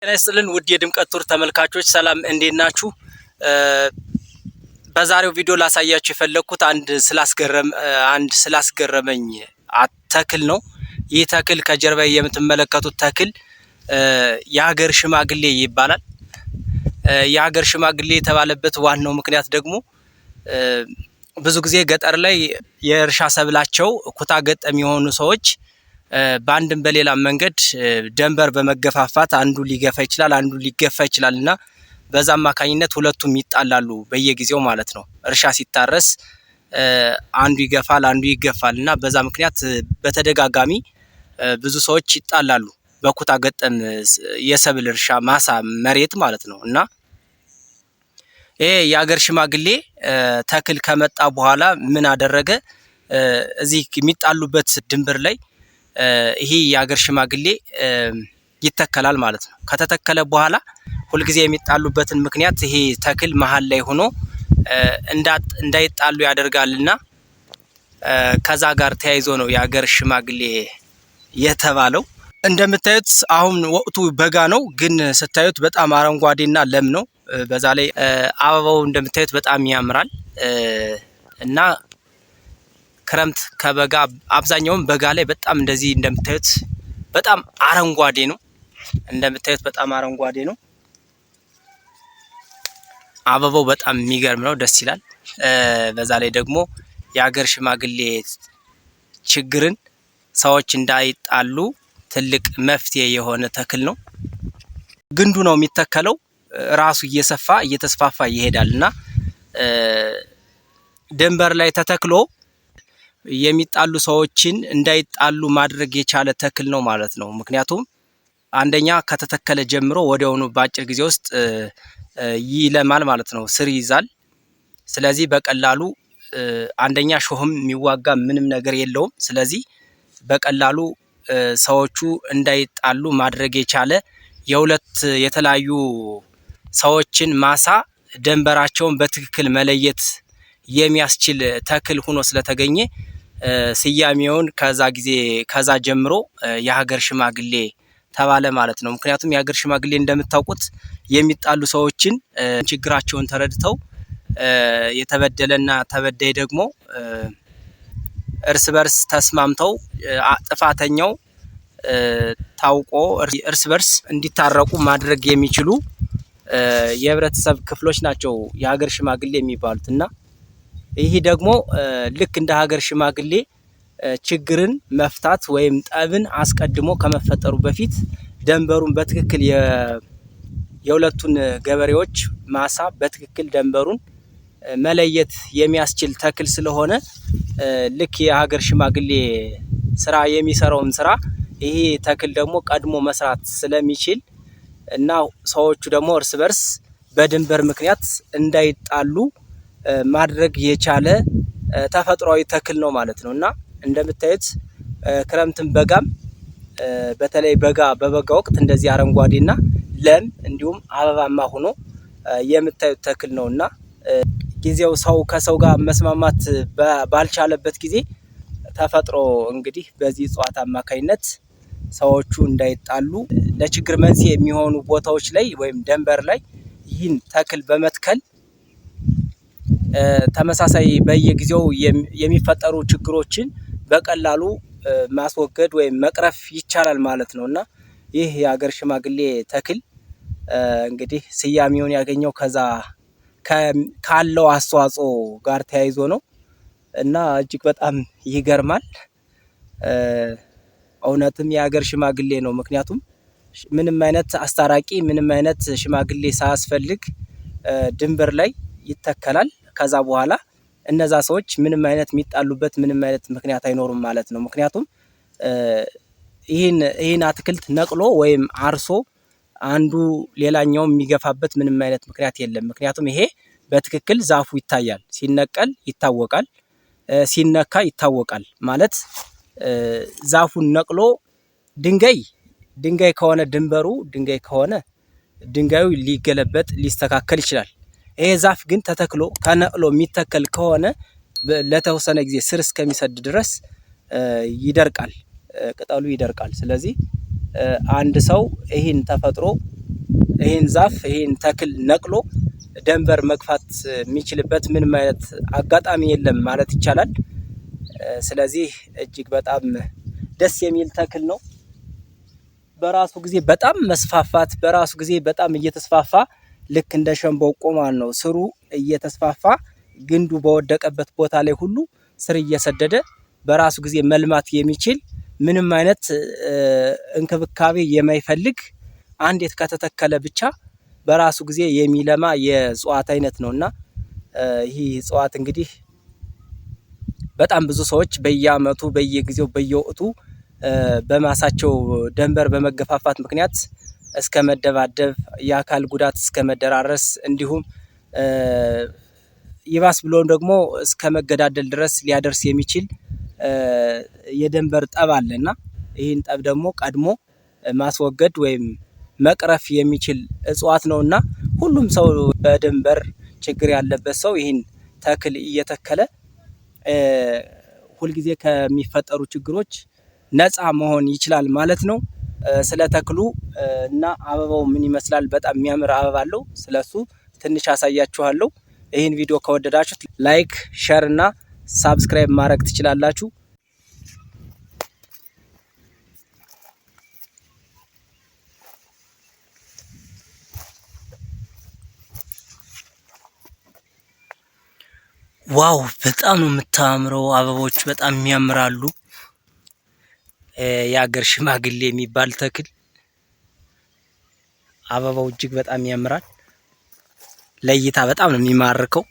ጤና ይስጥልን ውድ የድምቀት ቱር ተመልካቾች ሰላም እንዴት ናችሁ? በዛሬው ቪዲዮ ላሳያችሁ የፈለኩት አንድ ስላስገረመኝ ተክል ነው። ይህ ተክል ከጀርባ የምትመለከቱት ተክል የሀገር ሽማግሌ ይባላል። የሀገር ሽማግሌ የተባለበት ዋናው ምክንያት ደግሞ ብዙ ጊዜ ገጠር ላይ የእርሻ ሰብላቸው ኩታ ገጠም የሆኑ ሰዎች በአንድም በሌላ መንገድ ደንበር በመገፋፋት አንዱ ሊገፋ ይችላል፣ አንዱ ሊገፋ ይችላል እና በዛ አማካኝነት ሁለቱም ይጣላሉ በየጊዜው ማለት ነው። እርሻ ሲታረስ አንዱ ይገፋል፣ አንዱ ይገፋል እና በዛ ምክንያት በተደጋጋሚ ብዙ ሰዎች ይጣላሉ በኩታ ገጠም የሰብል እርሻ ማሳ መሬት ማለት ነው። እና ይሄ የሀገር ሽማግሌ ተክል ከመጣ በኋላ ምን አደረገ? እዚህ የሚጣሉበት ድንበር ላይ ይሄ የሀገር ሽማግሌ ይተከላል ማለት ነው። ከተተከለ በኋላ ሁልጊዜ የሚጣሉበትን ምክንያት ይሄ ተክል መሀል ላይ ሆኖ እንዳይጣሉ ያደርጋልና ከዛ ጋር ተያይዞ ነው የሀገር ሽማግሌ የተባለው። እንደምታዩት አሁን ወቅቱ በጋ ነው፣ ግን ስታዩት በጣም አረንጓዴና ለም ነው። በዛ ላይ አበባው እንደምታዩት በጣም ያምራል እና ክረምት ከበጋ አብዛኛውን በጋ ላይ በጣም እንደዚህ እንደምታዩት በጣም አረንጓዴ ነው። እንደምታዩት በጣም አረንጓዴ ነው። አበባው በጣም የሚገርም ነው፣ ደስ ይላል። በዛ ላይ ደግሞ የሀገር ሽማግሌ ችግርን ሰዎች እንዳይጣሉ ትልቅ መፍትሄ የሆነ ተክል ነው። ግንዱ ነው የሚተከለው፣ ራሱ እየሰፋ እየተስፋፋ ይሄዳል እና ድንበር ላይ ተተክሎ የሚጣሉ ሰዎችን እንዳይጣሉ ማድረግ የቻለ ተክል ነው ማለት ነው። ምክንያቱም አንደኛ ከተተከለ ጀምሮ ወዲያውኑ በአጭር ጊዜ ውስጥ ይለማል ማለት ነው፣ ስር ይይዛል። ስለዚህ በቀላሉ አንደኛ ሾህም የሚዋጋ ምንም ነገር የለውም። ስለዚህ በቀላሉ ሰዎቹ እንዳይጣሉ ማድረግ የቻለ የሁለት የተለያዩ ሰዎችን ማሳ ደንበራቸውን በትክክል መለየት የሚያስችል ተክል ሆኖ ስለተገኘ ስያሜውን ከዛ ጀምሮ የሀገር ሽማግሌ ተባለ ማለት ነው። ምክንያቱም የሀገር ሽማግሌ እንደምታውቁት የሚጣሉ ሰዎችን ችግራቸውን ተረድተው የተበደለና ተበዳይ ደግሞ እርስ በርስ ተስማምተው ጥፋተኛው ታውቆ እርስ በርስ እንዲታረቁ ማድረግ የሚችሉ የህብረተሰብ ክፍሎች ናቸው የሀገር ሽማግሌ የሚባሉት። እና ይህ ደግሞ ልክ እንደ ሀገር ሽማግሌ ችግርን መፍታት ወይም ጠብን አስቀድሞ ከመፈጠሩ በፊት ደንበሩን በትክክል የሁለቱን ገበሬዎች ማሳ በትክክል ደንበሩን መለየት የሚያስችል ተክል ስለሆነ ልክ የሀገር ሽማግሌ ስራ የሚሰራውን ስራ ይሄ ተክል ደግሞ ቀድሞ መስራት ስለሚችል እና ሰዎቹ ደግሞ እርስ በርስ በድንበር ምክንያት እንዳይጣሉ ማድረግ የቻለ ተፈጥሯዊ ተክል ነው ማለት ነው። እና እንደምታዩት ክረምትን በጋም በተለይ በበጋ ወቅት እንደዚህ አረንጓዴና ለም እንዲሁም አበባማ ሆኖ የምታዩት ተክል ነው። እና ጊዜው ሰው ከሰው ጋር መስማማት ባልቻለበት ጊዜ ተፈጥሮ እንግዲህ በዚህ እጽዋት አማካኝነት ሰዎቹ እንዳይጣሉ ለችግር መንስኤ የሚሆኑ ቦታዎች ላይ ወይም ደንበር ላይ ይህን ተክል በመትከል ተመሳሳይ በየጊዜው የሚፈጠሩ ችግሮችን በቀላሉ ማስወገድ ወይም መቅረፍ ይቻላል ማለት ነው። እና ይህ የሀገር ሽማግሌ ተክል እንግዲህ ስያሜውን ያገኘው ከዛ ካለው አስተዋጽኦ ጋር ተያይዞ ነው እና እጅግ በጣም ይገርማል። እውነትም የሀገር ሽማግሌ ነው። ምክንያቱም ምንም አይነት አስታራቂ ምንም አይነት ሽማግሌ ሳያስፈልግ ድንበር ላይ ይተከላል። ከዛ በኋላ እነዛ ሰዎች ምንም አይነት የሚጣሉበት ምንም አይነት ምክንያት አይኖሩም ማለት ነው። ምክንያቱም ይህን አትክልት ነቅሎ ወይም አርሶ አንዱ ሌላኛውን የሚገፋበት ምንም አይነት ምክንያት የለም። ምክንያቱም ይሄ በትክክል ዛፉ ይታያል፣ ሲነቀል ይታወቃል፣ ሲነካ ይታወቃል። ማለት ዛፉን ነቅሎ ድንጋይ ከሆነ ድንበሩ ድንጋይ ከሆነ ድንጋዩ ሊገለበጥ ሊስተካከል ይችላል። ይሄ ዛፍ ግን ተተክሎ ተነቅሎ የሚተከል ከሆነ ለተወሰነ ጊዜ ስር እስከሚሰድ ድረስ ይደርቃል፣ ቅጠሉ ይደርቃል። ስለዚህ አንድ ሰው ይህን ተፈጥሮ ይህን ዛፍ ይህን ተክል ነቅሎ ደንበር መግፋት የሚችልበት ምንም አይነት አጋጣሚ የለም ማለት ይቻላል። ስለዚህ እጅግ በጣም ደስ የሚል ተክል ነው። በራሱ ጊዜ በጣም መስፋፋት በራሱ ጊዜ በጣም እየተስፋፋ ልክ እንደ ሸንበቆ ማለት ነው ስሩ እየተስፋፋ ግንዱ በወደቀበት ቦታ ላይ ሁሉ ስር እየሰደደ በራሱ ጊዜ መልማት የሚችል ምንም አይነት እንክብካቤ የማይፈልግ አንዴት ከተተከለ ብቻ በራሱ ጊዜ የሚለማ የእጽዋት አይነት ነውና ይህ እጽዋት እንግዲህ በጣም ብዙ ሰዎች በየአመቱ በየጊዜው በየወቅቱ በማሳቸው ደንበር በመገፋፋት ምክንያት እስከ መደባደብ የአካል ጉዳት እስከ መደራረስ እንዲሁም ይባስ ብሎም ደግሞ እስከ መገዳደል ድረስ ሊያደርስ የሚችል የደንበር ጠብ አለና ይህን ጠብ ደግሞ ቀድሞ ማስወገድ ወይም መቅረፍ የሚችል እጽዋት ነውና ሁሉም ሰው በደንበር ችግር ያለበት ሰው ይህን ተክል እየተከለ ሁልጊዜ ከሚፈጠሩ ችግሮች ነፃ መሆን ይችላል ማለት ነው። ስለ ተክሉ እና አበባው ምን ይመስላል በጣም የሚያምር አበባ አለው። ስለሱ ትንሽ አሳያችኋለሁ። ይህን ቪዲዮ ከወደዳችሁት ላይክ፣ ሼር እና ሳብስክራይብ ማድረግ ትችላላችሁ። ዋው በጣም ነው የምታምረው። አበቦች በጣም የሚያምራሉ። የሀገር ሽማግሌ የሚባል ተክል አበባው እጅግ በጣም ያምራል። ለእይታ በጣም ነው የሚማርከው።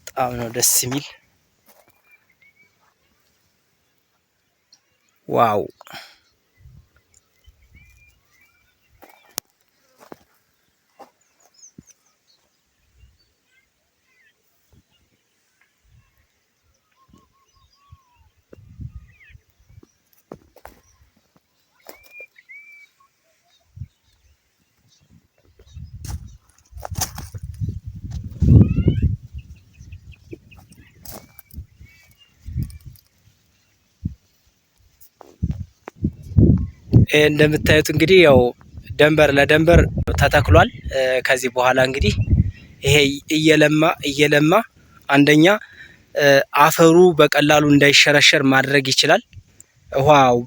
በጣም ነው ደስ የሚል። ዋው እንደምታዩት እንግዲህ ያው ደንበር ለደንበር ተተክሏል። ከዚህ በኋላ እንግዲህ ይሄ እየለማ አንደኛ አፈሩ በቀላሉ እንዳይሸረሸር ማድረግ ይችላል። ውሃው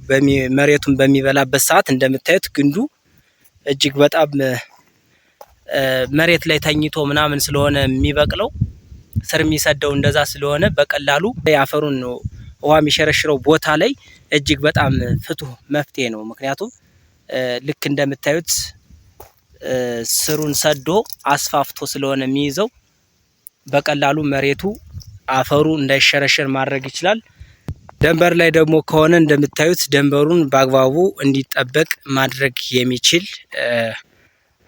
መሬቱን በሚበላበት ሰዓት እንደምታዩት ግንዱ እጅግ በጣም መሬት ላይ ተኝቶ ምናምን ስለሆነ የሚበቅለው ስር የሚሰደው እንደዛ ስለሆነ በቀላሉ የአፈሩን ውሃ የሚሸረሽረው ቦታ ላይ እጅግ በጣም ፍቱህ መፍትሄ ነው። ምክንያቱም ልክ እንደምታዩት ስሩን ሰዶ አስፋፍቶ ስለሆነ የሚይዘው በቀላሉ መሬቱ አፈሩ እንዳይሸረሸር ማድረግ ይችላል። ደንበር ላይ ደግሞ ከሆነ እንደምታዩት ደንበሩን በአግባቡ እንዲጠበቅ ማድረግ የሚችል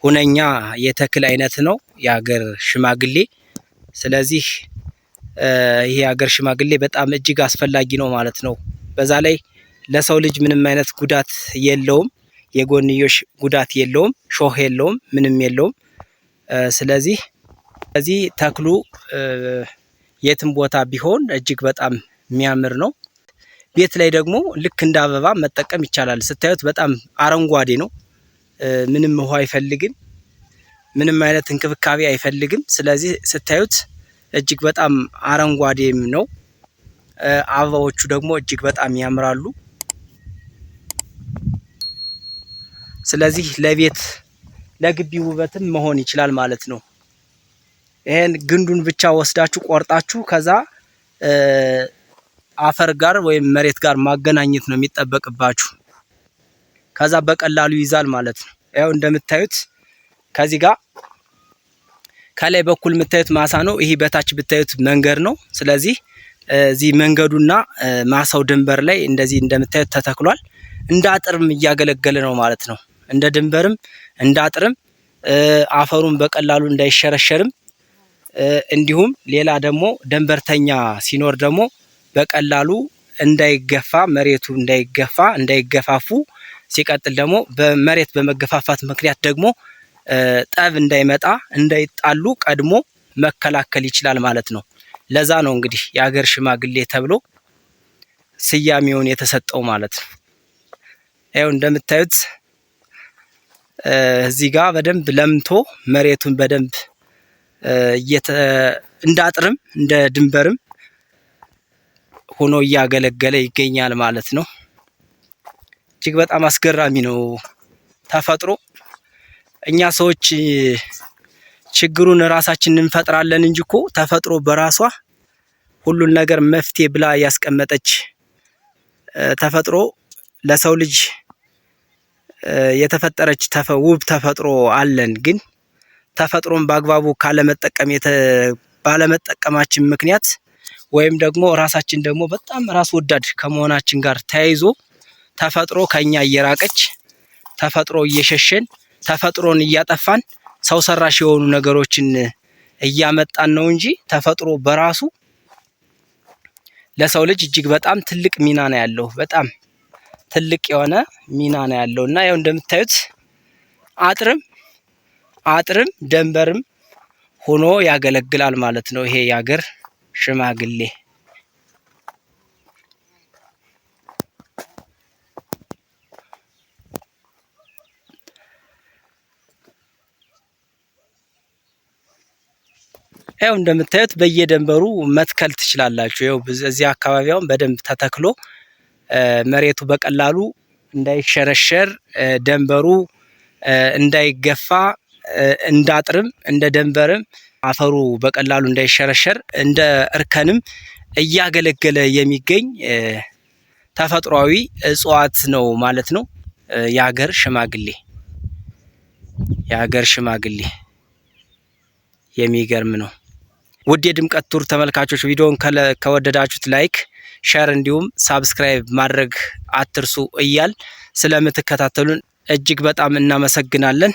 ሁነኛ የተክል አይነት ነው የሀገር ሽማግሌ። ስለዚህ ይሄ የሀገር ሽማግሌ በጣም እጅግ አስፈላጊ ነው ማለት ነው። በዛ ላይ ለሰው ልጅ ምንም አይነት ጉዳት የለውም፣ የጎንዮሽ ጉዳት የለውም፣ ሾህ የለውም፣ ምንም የለውም። ስለዚህ ተክሉ የትም ቦታ ቢሆን እጅግ በጣም የሚያምር ነው። ቤት ላይ ደግሞ ልክ እንደ አበባ መጠቀም ይቻላል። ስታዩት በጣም አረንጓዴ ነው። ምንም ውሃ አይፈልግም፣ ምንም አይነት እንክብካቤ አይፈልግም። ስለዚህ ስታዩት እጅግ በጣም አረንጓዴም ነው። አበባዎቹ ደግሞ እጅግ በጣም ያምራሉ። ስለዚህ ለቤት ለግቢ ውበትም መሆን ይችላል ማለት ነው። ይሄን ግንዱን ብቻ ወስዳችሁ ቆርጣችሁ ከዛ አፈር ጋር ወይም መሬት ጋር ማገናኘት ነው የሚጠበቅባችሁ። ከዛ በቀላሉ ይዛል ማለት ነው። ያው እንደምታዩት ከዚህ ጋር ከላይ በኩል የምታዩት ማሳ ነው። ይሄ በታች ብታዩት መንገድ ነው። ስለዚህ እዚህ መንገዱና ማሳው ድንበር ላይ እንደዚህ እንደምታዩት ተተክሏል። እንደ አጥርም እያገለገለ ነው ማለት ነው። እንደ ድንበርም እንደ አጥርም አፈሩን በቀላሉ እንዳይሸረሸርም እንዲሁም ሌላ ደግሞ ደንበርተኛ ሲኖር ደግሞ በቀላሉ እንዳይገፋ መሬቱ እንዳይገፋፉ ሲቀጥል ደግሞ በመሬት በመገፋፋት ምክንያት ደግሞ ጠብ እንዳይመጣ እንዳይጣሉ ቀድሞ መከላከል ይችላል ማለት ነው። ለዛ ነው እንግዲህ የሀገር ሽማግሌ ተብሎ ስያሜውን የተሰጠው ማለት ነው። ይኸው እንደምታዩት እዚህ ጋር በደንብ ለምቶ መሬቱን በደንብ እንደ አጥርም እንደ ድንበርም ሆኖ እያገለገለ ይገኛል ማለት ነው። እጅግ በጣም አስገራሚ ነው ተፈጥሮ። እኛ ሰዎች ችግሩን ራሳችንን እንፈጥራለን እንጂ እኮ ተፈጥሮ በራሷ ሁሉን ነገር መፍትሄ ብላ ያስቀመጠች ተፈጥሮ ለሰው ልጅ የተፈጠረች ውብ ተፈጥሮ አለን። ግን ተፈጥሮን በአግባቡ ባለመጠቀማችን ምክንያት ወይም ደግሞ ራሳችን ደግሞ በጣም ራስ ወዳድ ከመሆናችን ጋር ተያይዞ ተፈጥሮ ከኛ እየራቀች ተፈጥሮ እየሸሸን ተፈጥሮን እያጠፋን ሰው ሰራሽ የሆኑ ነገሮችን እያመጣን ነው እንጂ ተፈጥሮ በራሱ ለሰው ልጅ እጅግ በጣም ትልቅ ሚና ነው ያለው። በጣም ትልቅ የሆነ ሚና ነው ያለው እና ያው እንደምታዩት አጥርም ደንበርም ሆኖ ያገለግላል ማለት ነው። ይሄ የሀገር ሽማግሌ ያው እንደምታዩት በየደንበሩ መትከል ትችላላችሁ። ያው እዚህ አካባቢውን በደንብ ተተክሎ መሬቱ በቀላሉ እንዳይሸረሸር ደንበሩ እንዳይገፋ እንዳጥርም እንደ ደንበርም አፈሩ በቀላሉ እንዳይሸረሸር እንደ እርከንም እያገለገለ የሚገኝ ተፈጥሯዊ እጽዋት ነው ማለት ነው። የሀገር ሽማግሌ የሚገርም ነው። ውድ የድምቀት ቱር ተመልካቾች ቪዲዮውን ከወደዳችሁት ላይክ፣ ሸር እንዲሁም ሳብስክራይብ ማድረግ አትርሱ እያል ስለምትከታተሉን እጅግ በጣም እናመሰግናለን።